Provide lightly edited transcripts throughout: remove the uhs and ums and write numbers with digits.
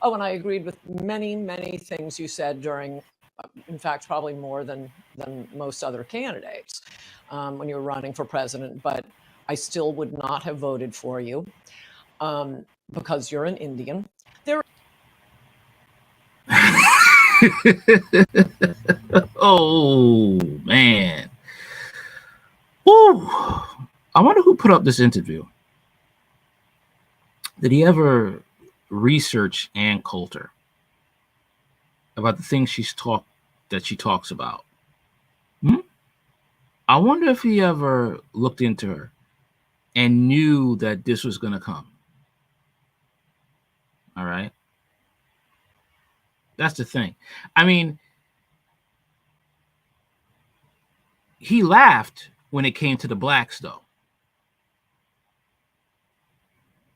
Oh, and I agreed with many, many things you said during, in fact, probably more than most other candidates when you were running for president. But I still would not have voted for you because you're an Indian. There. Oh man. Woo. I wonder who put up this interview. Did he ever research Ann Coulter about the things she talks about? I wonder if he ever looked into her and knew that this was going to come. All right. That's the thing. I mean, he laughed when it came to the blacks, though.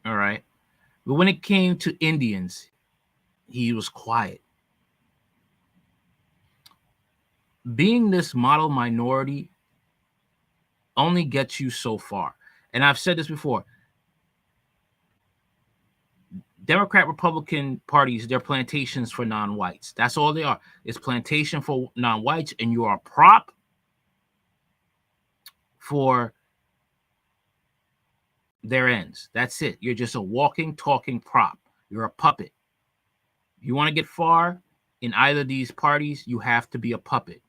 All right. But when it came to Indians, he was quiet. Being this model minority only gets you so far. And I've said this before. Democrat, Republican parties, they're plantations for non-whites. That's all they are. It's plantation for non-whites, and you are a prop for their ends. That's it. You're just a walking, talking prop. You're a puppet. If you want to get far in either of these parties, you have to be a puppet,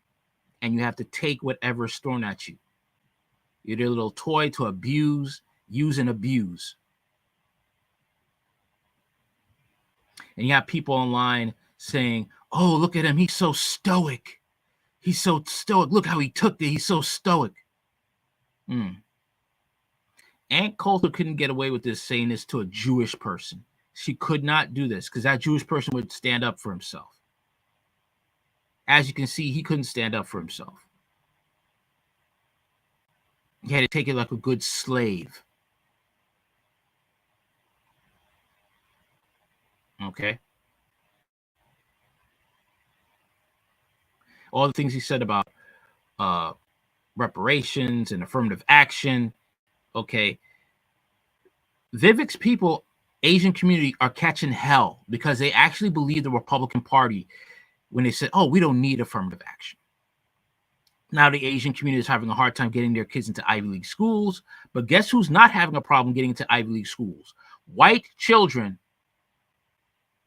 and you have to take whatever's thrown at you. You're their little toy to abuse, use, and abuse. And you have people online saying, oh, look at him. He's so stoic. He's so stoic. Look how he took it. He's so stoic. Aunt Coulter couldn't get away with this, saying this to a Jewish person. She could not do this because that Jewish person would stand up for himself. As you can see, he couldn't stand up for himself. He had to take it like a good slave. Okay. All the things he said about reparations and affirmative action. Okay. Vivek's people, Asian community, are catching hell because they actually believe the Republican Party when they said, oh, we don't need affirmative action. Now the Asian community is having a hard time getting their kids into Ivy League schools. But guess who's not having a problem getting into Ivy League schools? White children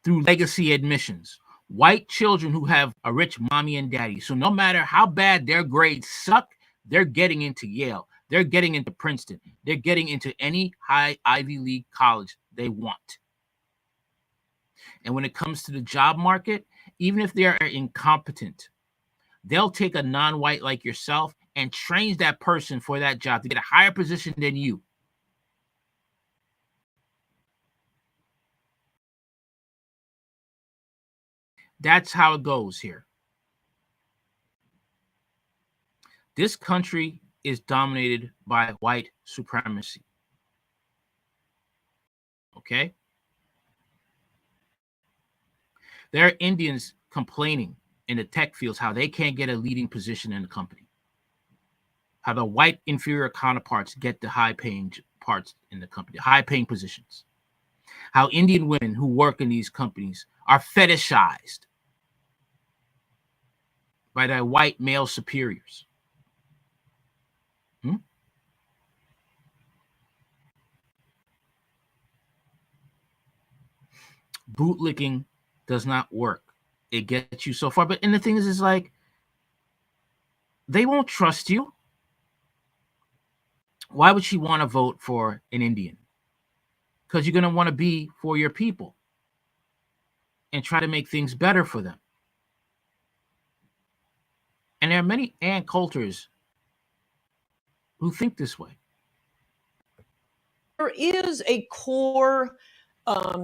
through legacy admissions. White children who have a rich mommy and daddy. So no matter how bad their grades suck, they're getting into Yale. They're getting into Princeton. They're getting into any high Ivy League college they want. And when it comes to the job market, even if they are incompetent, they'll take a non-white like yourself and train that person for that job to get a higher position than you. That's how it goes here. This country is dominated by white supremacy. Okay? There are Indians complaining in the tech fields how they can't get a leading position in the company. How the white inferior counterparts get the high-paying parts in the company, high-paying positions. How Indian women who work in these companies are fetishized by their white male superiors. Bootlicking does not work. It gets you so far. But and the thing is like, they won't trust you. Why would she want to vote for an Indian? Because you're going to want to be for your people and try to make things better for them. And there are many Ann Coulters who think this way. There is a core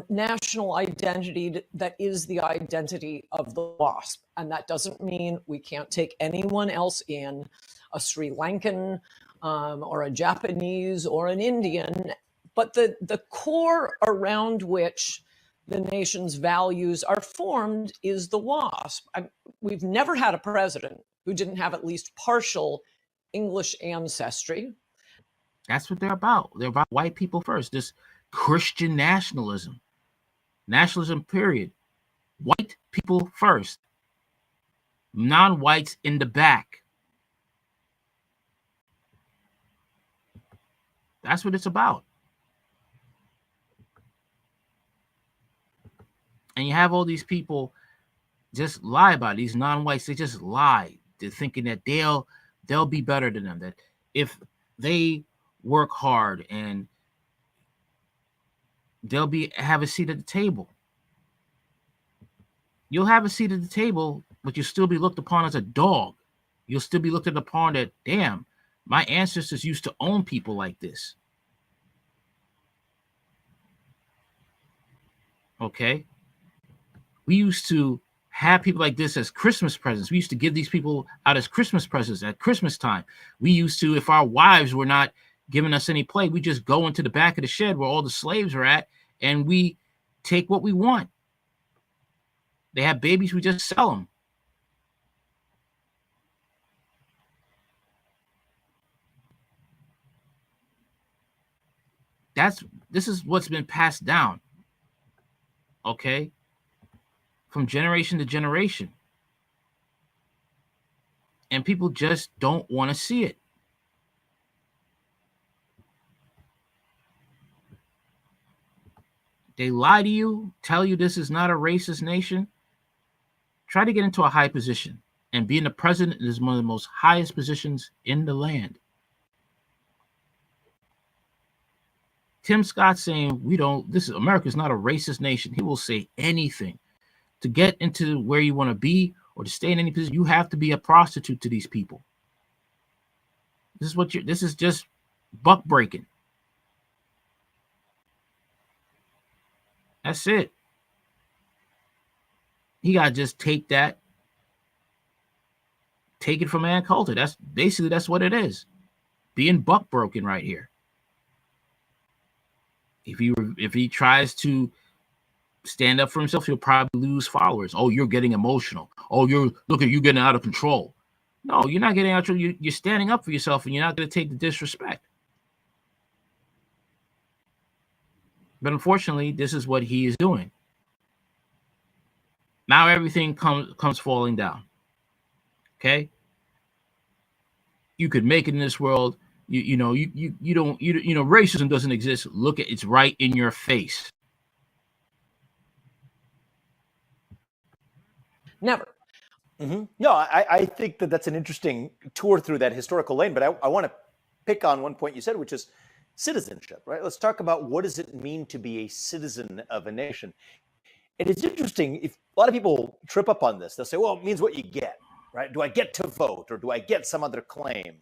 national identity that is the identity of the WASP. And that doesn't mean we can't take anyone else in, a Sri Lankan or a Japanese or an Indian. But the core around which the nation's values are formed is the WASP. We've never had a president who didn't have at least partial English ancestry. That's what they're about. They're about white people first, this Christian nationalism. Nationalism, period. White people first. Non-whites in the back. That's what it's about. And you have all these people just lie about it. These non-whites. They just lie. They're thinking that they'll be better than them. That if they work hard and they'll have a seat at the table. You'll have a seat at the table, but you'll still be looked upon as a dog. You'll still be looked upon that, damn, my ancestors used to own people like this. Okay? We used to have people like this as Christmas presents. We used to give these people out as Christmas presents at Christmas time. We used to, if our wives were not giving us any play, we just go into the back of the shed where all the slaves are at, and we take what we want. They have babies, we just sell them. This is what's been passed down, okay, from generation to generation. And people just don't want to see it. They lie to you, tell you this is not a racist nation. Try to get into a high position, and being the president is one of the most highest positions in the land. Tim Scott saying America's not a racist nation. He will say anything. To get into where you want to be or to stay in any position, you have to be a prostitute to these people. This is just buck breaking. That's it. You gotta just take it from Ann Coulter. That's what it is. Being buck broken right here. If he tries to stand up for himself, he'll probably lose followers. Oh, you're getting emotional. Oh, you're getting out of control. No, you're not getting out of control. You're standing up for yourself, and you're not going to take the disrespect. But unfortunately, this is what he is doing. Now everything comes falling down. Okay? You could make it in this world. Racism doesn't exist. Look at it's right in your face. Never. Mm-hmm. No, I think that's an interesting tour through that historical lane, but I want to pick on one point you said, which is citizenship, right? Let's talk about what does it mean to be a citizen of a nation. And it's interesting, if a lot of people trip up on this, they'll say, well, it means what you get, right? Do I get to vote, or do I get some other claim?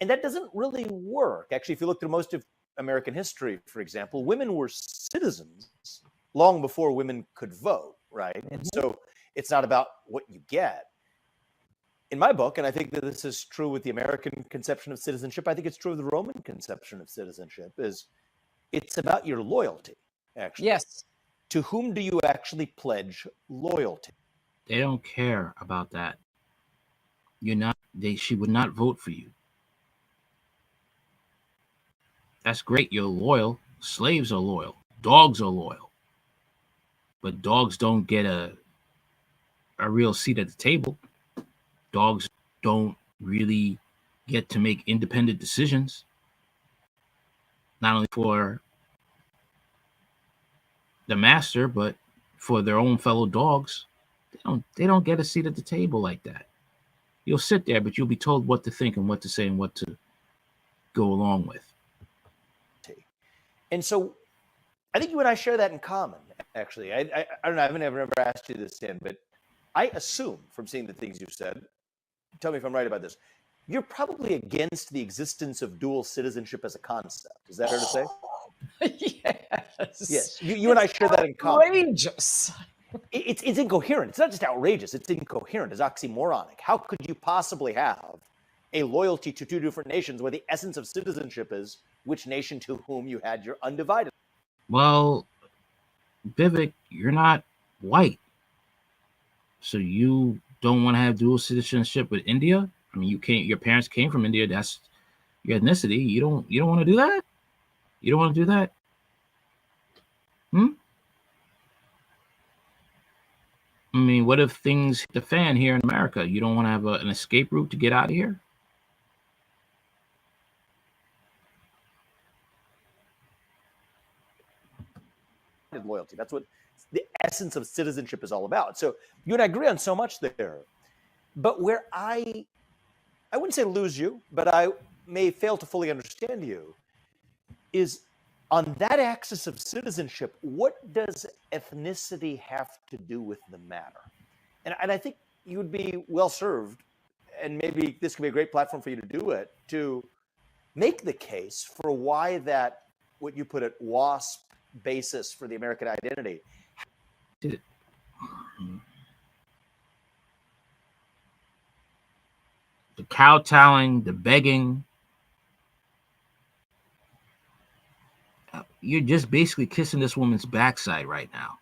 And that doesn't really work. Actually, if you look through most of American history, for example, women were citizens long before women could vote, right? And so it's not about what you get. In my book, and I think that this is true with the American conception of citizenship, I think it's true of the Roman conception of citizenship, is it's about your loyalty, actually. Yes. To whom do you actually pledge loyalty? They don't care about that. She would not vote for you. That's great. You're loyal. Slaves are loyal. Dogs are loyal. But dogs don't get a real seat at the table. Dogs don't really get to make independent decisions. Not only for the master, but for their own fellow dogs. They don't get a seat at the table like that. You'll sit there, but you'll be told what to think and what to say and what to go along with. And so I think you and I share that in common, actually. I don't know, I've never asked you this, Dan, but I assume from seeing the things you've said, tell me if I'm right about this, you're probably against the existence of dual citizenship as a concept. Is that fair to say? Yes. Yes. You and I share that in common. Outrageous. It's incoherent. It's not just outrageous. It's incoherent. It's oxymoronic. How could you possibly have a loyalty to two different nations where the essence of citizenship is which nation to whom you had your undivided? Well, Vivek, you're not white. So you don't want to have dual citizenship with India? I mean, your parents came from India. That's your ethnicity. You don't want to do that? You don't want to do that? I mean, what if things hit the fan here in America? You don't want to have an escape route to get out of here? Loyalty. That's what the essence of citizenship is all about. So you and I agree on so much there. But where I wouldn't say lose you, but I may fail to fully understand you, is on that axis of citizenship, what does ethnicity have to do with the matter? And I think you would be well served, and maybe this could be a great platform for you to do it, to make the case for why that, what you put at WASP basis for the American identity. The kowtowing, the begging, you're just basically kissing this woman's backside right now.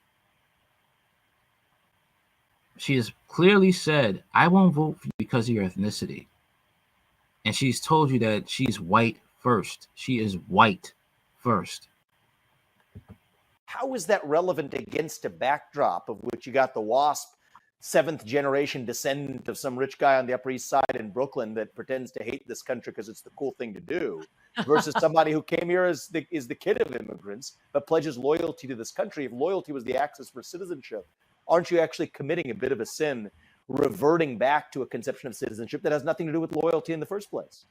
She has clearly said, I won't vote for you because of your ethnicity. And she's told you that she's white first. She is white first. How is that relevant against a backdrop of which you got the WASP, seventh generation descendant of some rich guy on the Upper East Side in Brooklyn that pretends to hate this country because it's the cool thing to do, versus somebody who came here as the kid of immigrants, but pledges loyalty to this country? If loyalty was the axis for citizenship, aren't you actually committing a bit of a sin, reverting back to a conception of citizenship that has nothing to do with loyalty in the first place?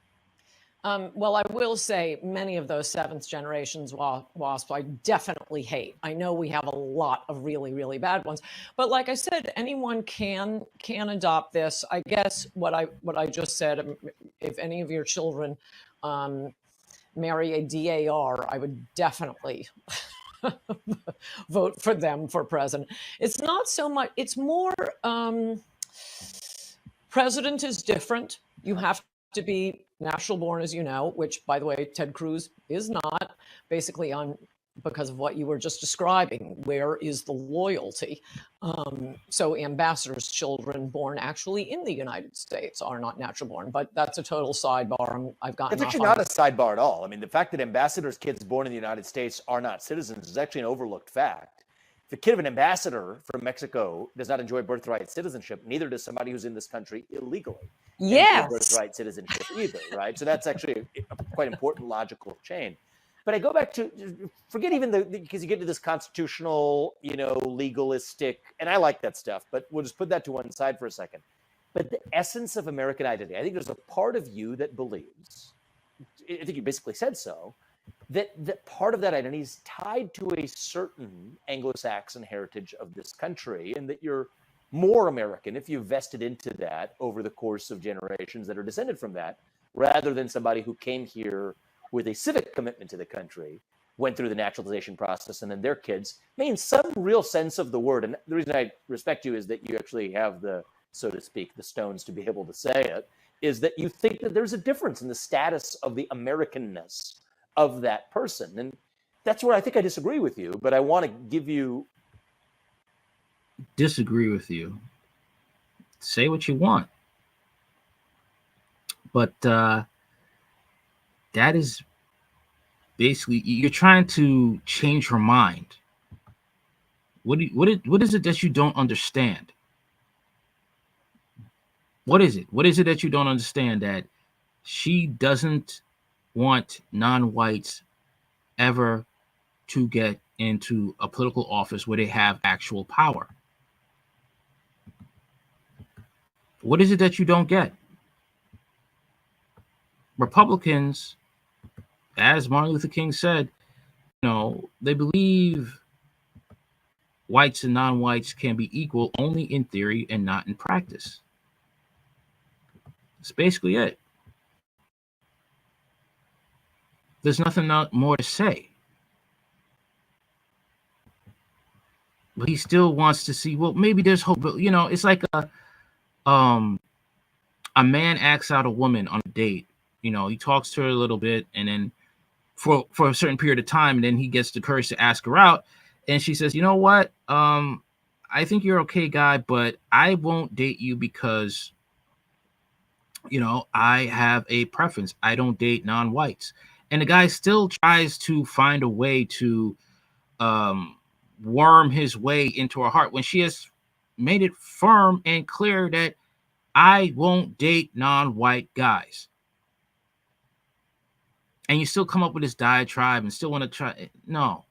Well, I will say many of those seventh generations WASP I definitely hate. I know we have a lot of really, really bad ones, but like I said, anyone can adopt this. I guess what I just said, if any of your children marry a DAR, I would definitely vote for them for president. It's not so much, it's more president is different. You have to be natural born, as you know, which, by the way, Ted Cruz is not, basically on because of what you were just describing. Where is the loyalty? So ambassadors' children born actually in the United States are not natural born, but that's a total sidebar. I've gotten It's actually not a sidebar at all. I mean, the fact that ambassadors' kids born in the United States are not citizens is actually an overlooked fact. If a kid of an ambassador from Mexico does not enjoy birthright citizenship, neither does somebody who's in this country illegally. Yes. Birthright citizenship either, right? So that's actually a quite important logical chain. But I go back to, forget even because you get to this constitutional, legalistic, and I like that stuff, but we'll just put that to one side for a second. But the essence of American identity, I think there's a part of you that believes, I think you basically said so, that part of that identity is tied to a certain Anglo-Saxon heritage of this country, and that you're more American if you've vested into that over the course of generations that are descended from that, rather than somebody who came here with a civic commitment to the country, went through the naturalization process, and then their kids may, in some real sense of the word, and the reason I respect you is that you actually have the, so to speak, the stones to be able to say it, is that you think that there's a difference in the status of the Americanness of that person. And that's where I think I disagree with you, but I want to give you... Disagree with you. Say what you want. But that is basically, you're trying to change her mind. What is it that you don't understand? What is it? What is it that you don't understand? That she doesn't want non-whites ever to get into a political office where they have actual power. What is it that you don't get? Republicans, as Martin Luther King said, they believe whites and non-whites can be equal only in theory and not in practice. That's basically it. There's nothing more to say. But he still wants to see, well, maybe there's hope. But, it's like a man asks out a woman on a date. He talks to her a little bit, and then for a certain period of time, and then he gets the courage to ask her out. And she says, you know what? I think you're okay, guy, but I won't date you because, I have a preference. I don't date non-whites. And the guy still tries to find a way to worm his way into her heart when she has made it firm and clear that I won't date non-white guys. And you still come up with this diatribe and still want to try. No.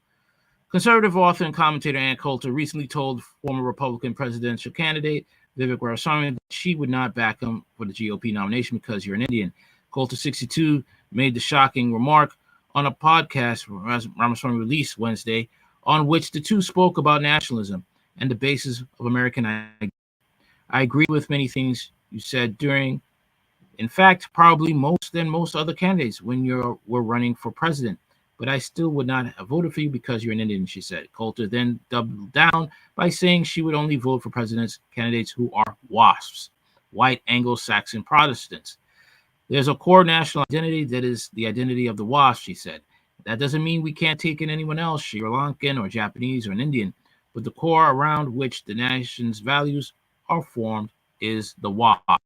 Conservative author and commentator Ann Coulter recently told former Republican presidential candidate Vivek Ramaswamy that she would not back him for the GOP nomination because you're an Indian. Coulter, 62, made the shocking remark on a podcast Ramaswamy released Wednesday, on which the two spoke about nationalism and the basis of American identity. I agree with many things you said during, in fact, probably most other candidates when were running for president. But I still would not have voted for you because you're an Indian, she said. Coulter then doubled down by saying she would only vote for candidates who are WASPs, white Anglo-Saxon Protestants. There's a core national identity that is the identity of the WASP, she said. That doesn't mean we can't take in anyone else, Sri Lankan or Japanese or an Indian, but the core around which the nation's values are formed is the WASP.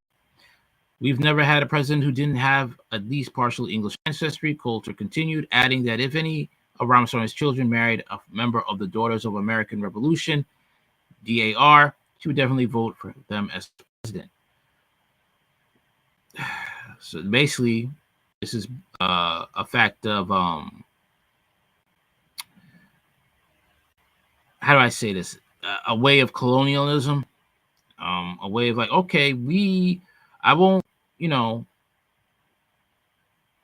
We've never had a president who didn't have at least partial English ancestry, Coulter continued, adding that if any of Ramaswamy's children married a member of the Daughters of American Revolution, DAR, she would definitely vote for them as president. So basically, this is a fact of, how do I say this? A way of colonialism, a way of like, okay, I won't,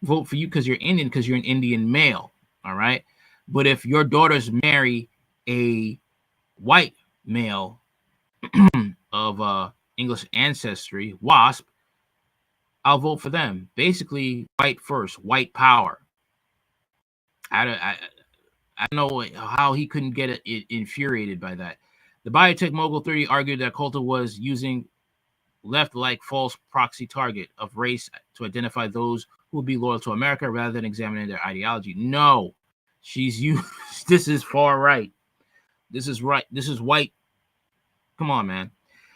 vote for you because you're Indian, because you're an Indian male, all right? But if your daughters marry a white male of English ancestry, WASP, I'll vote for them. Basically, white first, white power. I don't know how he couldn't get infuriated by that. The biotech mogul 30 argued that Coulter was using left-like false proxy target of race to identify those who will be loyal to America rather than examining their ideology. No, she's used. This is far right. This is right. This is white. Come on, man.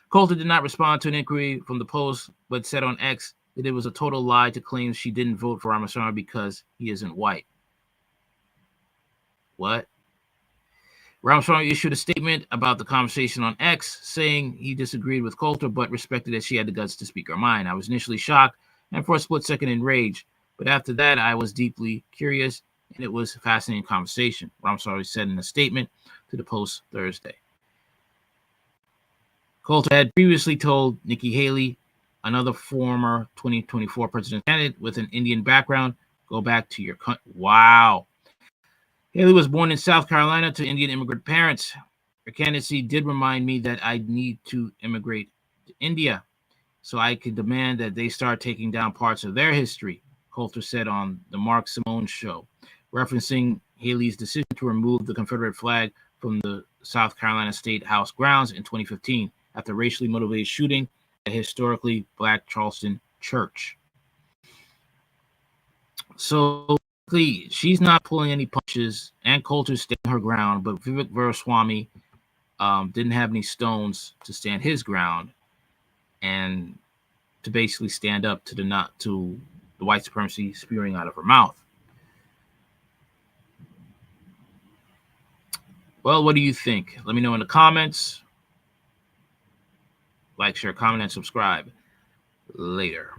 Coulter did not respond to an inquiry from the Post, but said on X that it was a total lie to claim she didn't vote for Ramaswamy because he isn't white. What? Ramaswamy issued a statement about the conversation on X, saying he disagreed with Coulter, but respected that she had the guts to speak her mind. I was initially shocked and for a split second enraged, but after that, I was deeply curious, and it was a fascinating conversation, Ramaswamy said in a statement to the Post Thursday. Coulter had previously told Nikki Haley, another former 2024 president candidate with an Indian background, go back to your country. Wow. Haley was born in South Carolina to Indian immigrant parents. Her candidacy did remind me that I need to immigrate to India so I could demand that they start taking down parts of their history, Coulter said on the Mark Simone show, referencing Haley's decision to remove the Confederate flag from the South Carolina State House grounds in 2015 after racially motivated shooting at historically black Charleston church. So she's not pulling any punches, and Coulter's standing her ground, but Vivek Ramaswamy didn't have any stones to stand his ground and to basically stand up to the white supremacy spewing out of her mouth. Well, what do you think? Let me know in the comments. Like, share, comment, and subscribe. Later.